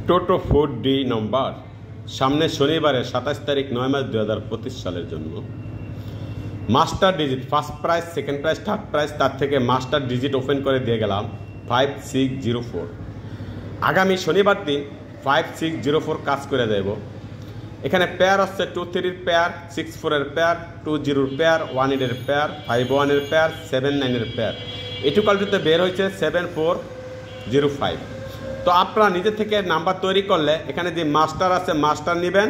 টোটো 4D নম্বর সামনে শনিবারে 27 তারিখ 9 মার্চ 2025 সালের জন্য master digit first price, second prize, third price, তার থেকে মাস্টার ডিজিট ওপেন করে দিয়ে গেলাম 5604। আগামী শনিবার দিন 5604 কাজ করে দেব। এখানে পেয়ার হচ্ছে 23-এর পেয়ার, 64-এর পেয়ার, 20-এর পেয়ার, 18-এর পেয়ার, 51-এর পেয়ার, 79-এর পেয়ার। এটুকালটিতে বের হয়েছে 7405। তো আপনারা নিজে থেকে নাম্বার তৈরি করলে এখানে যে মাস্টার আছে মাস্টার নেবেন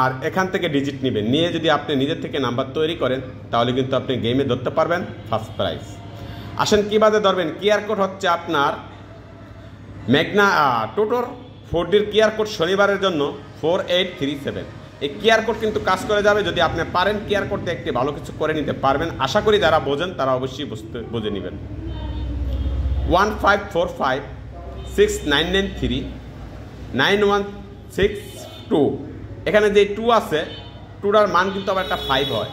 আর এখান থেকে ডিজিট নেবেন, নিয়ে যদি আপনি নিজে থেকে নাম্বার তৈরি করেন তাহলে কিন্তু আপনি গেমে ধরতে পারবেন ফার্স্ট প্রাইজ। আসেন কীভাবে ধরবেন। কিআর কোড হচ্ছে আপনার ম্যাগনা টোটোর 4Dর কিআর কোড শনিবারের জন্য 4837। এই কিআর কোড কিন্তু কাজ করে যাবে যদি আপনি পারেন কিআর কোড দিয়ে একটি ভালো কিছু করে নিতে পারবেন। আশা করি যারা বোঝেন তারা অবশ্যই বুঝে নেবেন। 1545 6993 9162। এখানে যে 2 আছে 2টার মান কিন্তু আবার একটা 5 হয়,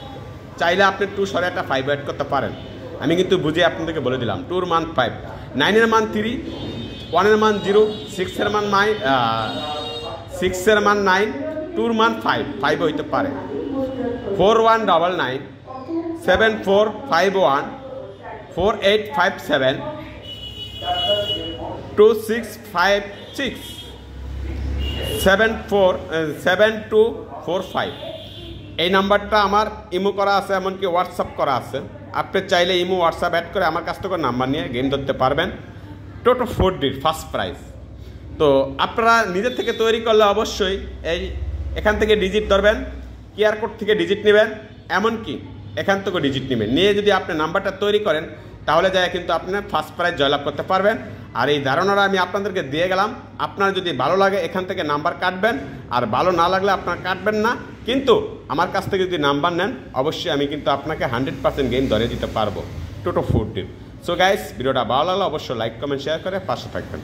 চাইলে আপনি 2 সরে একটা 5 অ্যাড করতে পারেন। আমি কিন্তু বুঝে আপনাদেরকে বলে দিলাম 2-র মান 5, 9-এর মান 3, 1-এর মান 0, 6-এর মান 9, 6-এর মান 9, 2-র মান 5 হইতে পারে। 4199 7451 4857 2656 7245। এই নাম্বারটা আমার ইমো করা আছে, এমনকি হোয়াটসঅ্যাপ করা আছে। আপনি চাইলে ইমো হোয়াটসঅ্যাপ অ্যাড করে আমার কাছ থেকে নাম্বার নিয়ে গেম ধরতে পারবেন টোটো 4Dর ফার্স্ট প্রাইজ। তো আপনারা নিজের থেকে তৈরি করলে অবশ্যই এখান থেকে ডিজিট ধরবেন, কিআর কোড থেকে ডিজিট নেবেন, এমনকি এখান থেকে ডিজিট নেবেন, নিয়ে যদি আপনি নাম্বারটা তৈরি করেন তাহলে যায় কিন্তু আপনি ফার্স্ট প্রাইজ জয়লাভ করতে পারবেন। আর এই ধারণাটা আমি আপনাদেরকে দিয়ে গেলাম। আপনার যদি ভালো লাগে এখান থেকে নাম্বার কাটবেন, আর ভালো না লাগলে আপনার কাটবেন না। কিন্তু আমার কাছ থেকে যদি নাম্বার নেন অবশ্যই আমি কিন্তু আপনাকে 100% গেম ধরে দিতে পারবো টোটো 4Dর। সো গাইস, ভিডিওটা ভালো লাগলে অবশ্যই লাইক কমেন্ট শেয়ার করে পাশে থাকবেন।